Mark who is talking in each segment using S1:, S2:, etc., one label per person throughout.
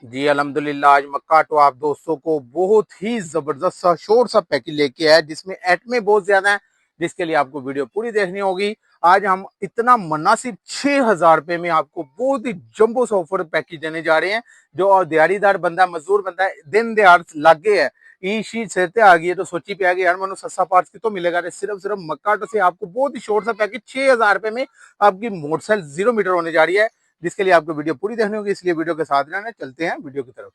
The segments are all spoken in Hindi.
S1: जी अल्हम्दुलिल्लाह। आज मक्का तो आप दोस्तों को बहुत ही जबरदस्त सा शोर सा पैकेज लेके आया जिसमें एटमे बहुत ज्यादा है, जिसके लिए आपको वीडियो पूरी देखनी होगी। आज हम इतना मुनासिब 6,000 रुपए में आपको बहुत ही जंबो सा ऑफर पैकेज देने जा रहे हैं। जो दिहाड़ीदार बंदा मजदूर बंदा है, दिन दिहाड़ लागे है, ई शीट से आ गई है तो सोची पे आ गई यार मनो सस्ता पार्ट्स की तो मिलेगा रे। सिर्फ मक्का से आपको बहुत ही शोर सा पैकेज 6,000 रुपए में आपकी मोटरसाइकिल 0 मीटर होने जा रही है, जिसके लिए आपको वीडियो पूरी देखनी होगी, इसलिए वीडियो के साथ रहना। चलते हैं वीडियो की तरफ।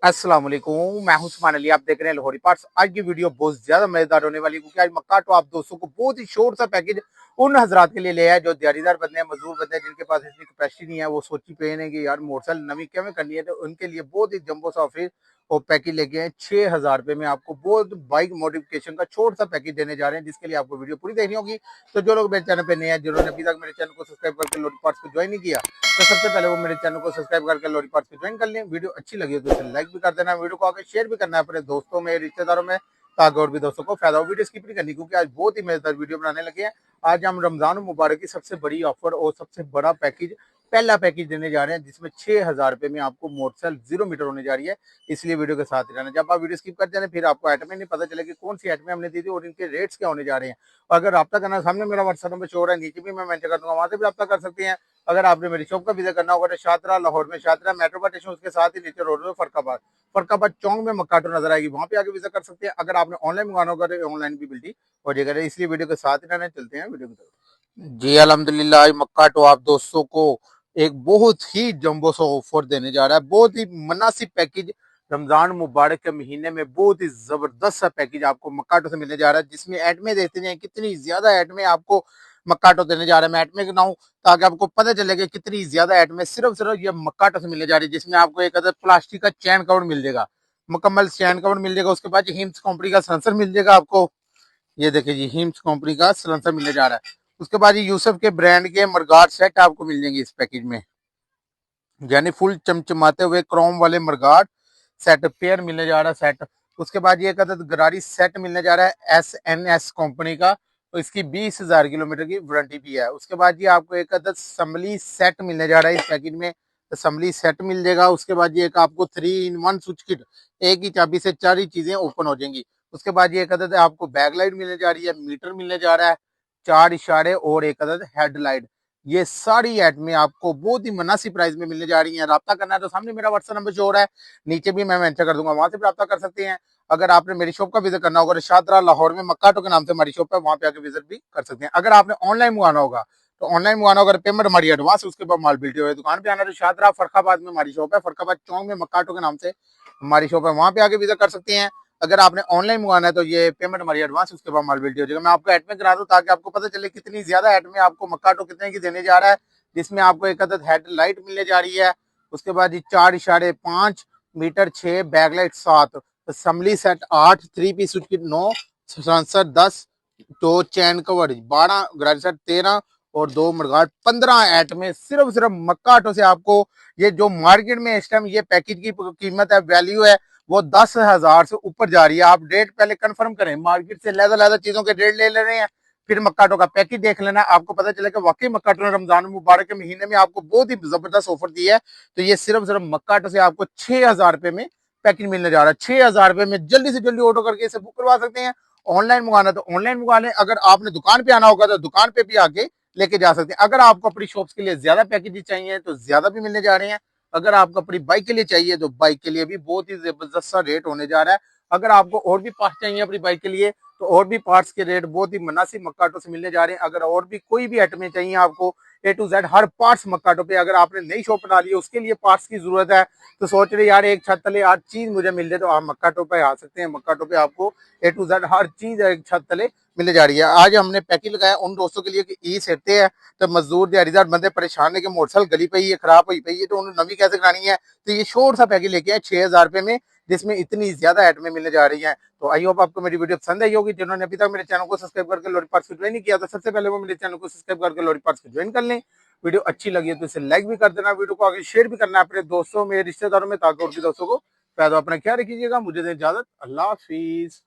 S1: अस्सलाम वालेकुम, मैं हूं उस्मान अली, आप देख रहे हैं लाहौरी पार्ट्स। आज की वीडियो बहुत ज्यादा मजेदार होने वाली है क्योंकि आज मक्का तो आप दोस्तों को बहुत ही शोर सा पैकेज उन हजरात के लिए ले आया जो दिहाड़ीदार बंदे हैं, मजदूर बंदे हैं, जिनके पास इतनी कैपेसिटी नहीं है, वो सोची पे हैं कि यार मोटरसाइकिल नवी क्या में करनी है, तो उनके लिए बहुत ही जंबो सा ऑफर और पैकेज लेके आए 6,000 रुपए में। आपको बहुत बाइक मॉडिफिकेशन का छोटा सा पैकेज देने जा रहे हैं, जिसके लिए आपको वीडियो पूरी देखनी होगी। तो जो लोग मेरे चैनल पे नए हैं, जिन्होंने अभी तक मेरे चैनल को सब्सक्राइब करके लोरी पार्ट्स को ज्वाइन नहीं किया, तो सबसे पहले वो मेरे चैनल को सब्सक्राइब करके लोरी पार्ट्स को ज्वाइन कर लें। वीडियो अच्छी लगी तो इसे लाइक भी कर देना, वीडियो को आगे शेयर भी करना है अपने दोस्तों में, रिश्तेदारों में, ताकि और भी दोस्तों को फायदा हो। वीडियो स्किप नहीं करनी क्योंकि आज बहुत ही मजेदार वीडियो बनाने लगे हैं। आज हम रमजान मुबारक की सबसे बड़ी ऑफर और सबसे बड़ा पैकेज, पहला पैकेज देने जा रहे हैं, जिसमें 6,000 रुपए में आपको मोटरसाइकिल 0 मीटर होने जा रही है। इसलिए वीडियो के साथ ही रहना। जब आप वीडियो स्किप कर जाए फिर आपको आइटमें नहीं पता चलेगी कौन सी आइटमें हमने दी थी और इनके रेट्स क्या होने जा रहे हैं। और अगर रब्ता करना, सामने मेरा व्हाट्सएप नंबर शो हो रहा है, नीचे भी मैं मेंशन कर दूंगा, वहां से भी रब्ता कर सकते हैं। अगर आपने मेरी शॉप का विजिट करना होगा तो शात्रा लाहौर में, शात्रा मेट्रो का स्टेशन, उसके साथ ही नीचे रोड में फरकाबाद चौक में मक्काटो नजर आएगी, वहां पे आके विजिट कर सकते हैं। अगर आपने ऑनलाइन मंगाना होगा तो ऑनलाइन भी बिल्टी हो जाएगा। इसलिए वीडियो के साथ ही रहना। चलते हैं वीडियो की तरफ। जी अल्हम्दुलिल्लाह, आज मक्का तो आप दोस्तों को एक बहुत ही जंबो सा ऑफर देने जा रहा है, बहुत ही मुनासिब पैकेज। रमजान मुबारक के महीने में बहुत ही जबरदस्त सा पैकेज आपको मक्काटो से मिलने जा रहा है, जिसमें एटमे देते हैं कितनी ज्यादा एटमे आपको मक्काटो देने जा रहे हैं। मैं एटमे गिनाऊं ताकि आपको पता चलेगा कितनी ज्यादा एटमे सिर्फ ये मक्काटो से मिलने जा रही है, जिसमें आपको एक अदर प्लास्टिक का चैन कवर मिल जाएगा, मुकम्मल चैन कवर मिल जाएगा। उसके बाद हिम्स कंपनी का सेंसर मिल जाएगा आपको, ये देखिए जी हिम्स कंपनी का सिलेंसर मिलने जा रहा है। उसके बाद ये यूसुफ के ब्रांड के मरगाट सेट आपको मिल जाएंगे इस पैकेज में, यानी फुल चमचमाते हुए क्रोम वाले मरगाट सेट पेयर मिलने जा रहा है सेट। उसके बाद ये कहते गरारी सेट मिलने जा रहा है SNS कंपनी का, तो इसकी 20,000 किलोमीटर की वारंटी भी है। उसके बाद ये आपको एक अदद असम्बली सेट मिलने जा रहा है इस पैकेज में, असम्बली सेट मिल जाएगा। उसके बाद ये एक आपको 3-in-1 स्विच किट, एक ही चाबी से 4 ही चीजें ओपन हो जाएंगी। उसके बाद ये एक अदद आपको बैक लाइट मिलने जा रही है, मीटर मिलने जा रहा है, 4 इशारे और एक अदद हेडलाइट। ये सारी आइटमें आपको बहुत ही मुनासिब प्राइस में मिलने जा रही हैं। राब्ता करना है तो सामने मेरा व्हाट्सएप नंबर जो हो रहा है, नीचे भी मैं मेंशन कर दूंगा, वहां से भी राब्ता कर सकते हैं। अगर आपने मेरी शॉप का विजिट करना होगा तो शात्रा लाहौर में मक्काटो के नाम से हमारी शॉप है, वहां पे आके विजिट भी कर सकते हैं। अगर आपने ऑनलाइन मंगाना होगा तो ऑनलाइन मंगाना होगा, पेमेंट हमारी एडवांस, उसके बाद माल बिल्टी हो दुकान पे आना तो शात्रा फरखाबाद में हमारी शॉप है, फरखाबाद चौक में मक्काटो के नाम से हमारी शॉप है, वहां पे आके विजिट कर सकते हैं। अगर आपने ऑनलाइन मंगाना है तो ये पेमेंट हमारी एडवांस, उसके बाद माल बिल्टी हो जाएगा। मैं आपको एडमिट करा दूं ताकि आपको पता चले कितनी ज्यादा एडमिट आपको मक्काटो कितने की देने जा रहा है, जिसमें आपको एक अदद हेडलाइट मिलने जा रही है। उसके बाद ये 4 इशारे 5, meter 6, backlight 7, assembly set 8, 3 piece switch kit 9, sensor 10, तो चैन कवर 12, ग्राज सेट 13 और 2 मडगार्ड 15 एट में सिर्फ मक्का ऑटो से आपको ये जो मार्केट में इस टाइम ये पैकेज की कीमत है, वैल्यू है, वो 10,000 से ऊपर जा रही है। आप डेट पहले कंफर्म करें, मार्केट से लहदा चीजों के रेट ले रहे हैं, फिर मक्काटो का पैकेज देख लेना, आपको पता चलेगा वाकई मक्काटो ने रमजान मुबारक के महीने में आपको बहुत ही जबरदस्त ऑफर दी है। तो ये सिर्फ मक्काटो से आपको 6,000 रुपए में पैकेज मिलने जा रहा है। 6,000 रुपए में जल्दी से जल्दी ऑर्डर करके इसे बुक करवा सकते हैं। ऑनलाइन मंगाना तो ऑनलाइन मंगा लें, अगर आपने दुकान पे आना होगा तो दुकान पे भी आके लेके जा सकते हैं। अगर आपको अपनी शॉप्स के लिए ज्यादा पैकेज चाहिए तो ज्यादा भी मिलने जा रहे हैं। अगर आपको अपनी बाइक के लिए चाहिए तो बाइक के लिए भी बहुत ही जबरदस्त सा रेट होने जा रहा है। अगर आपको और भी पार्ट्स चाहिए अपनी बाइक के लिए तो और भी पार्ट्स के रेट बहुत ही मुनासिब मक्काटो से मिलने जा रहे हैं। अगर और भी कोई भी आइटमें चाहिए आपको A to Z हर पार्ट्स मक्काटो पे, अगर आपने नई शॉप बना ली है उसके लिए पार्ट्स की जरूरत है तो सोच रहे यार एक छत तले हर चीज मुझे मिल जाए, तो आप मक्काटो पे आ सकते हैं। मक्काटो पे आपको A to Z हर चीज एक छत तले मिलने जा रही है। आज हमने पैकेज लगाया उन दोस्तों के लिए कि ईद सेते हैं तो मजदूर दिहाड़ीदार बंदे परेशान है कि मोटरसाइकिल गली पे ही है, खराब हुई पई है, तो उन्हें नवी कैसे करानी है। तो ये शोर सा पैकेज लेके आए 6,000 रुपए में, जिसमें इतनी ज्यादा आइटमें मिलने जा रही हैं। तो आई होप आपको मेरी वीडियो पसंद आई होगी। जिन्होंने अभी तक मेरे चैनल को सब्सक्राइब करके लोरी पार्ट्स को ज्वाइन नहीं किया तो सबसे पहले वो मेरे चैनल को सब्सक्राइब करके लोरी पार्ट्स को ज्वाइन कर लें। वीडियो अच्छी लगी है तो इसे लाइक भी कर देना, वीडियो को आगे शेयर भी करना अपने दोस्तों में, रिश्तेदारों में, ताकि और भी दोस्तों को फायदा। अपना ख्याल रखिएगा। मुझे दें इजाजत, अल्लाह हाफिज।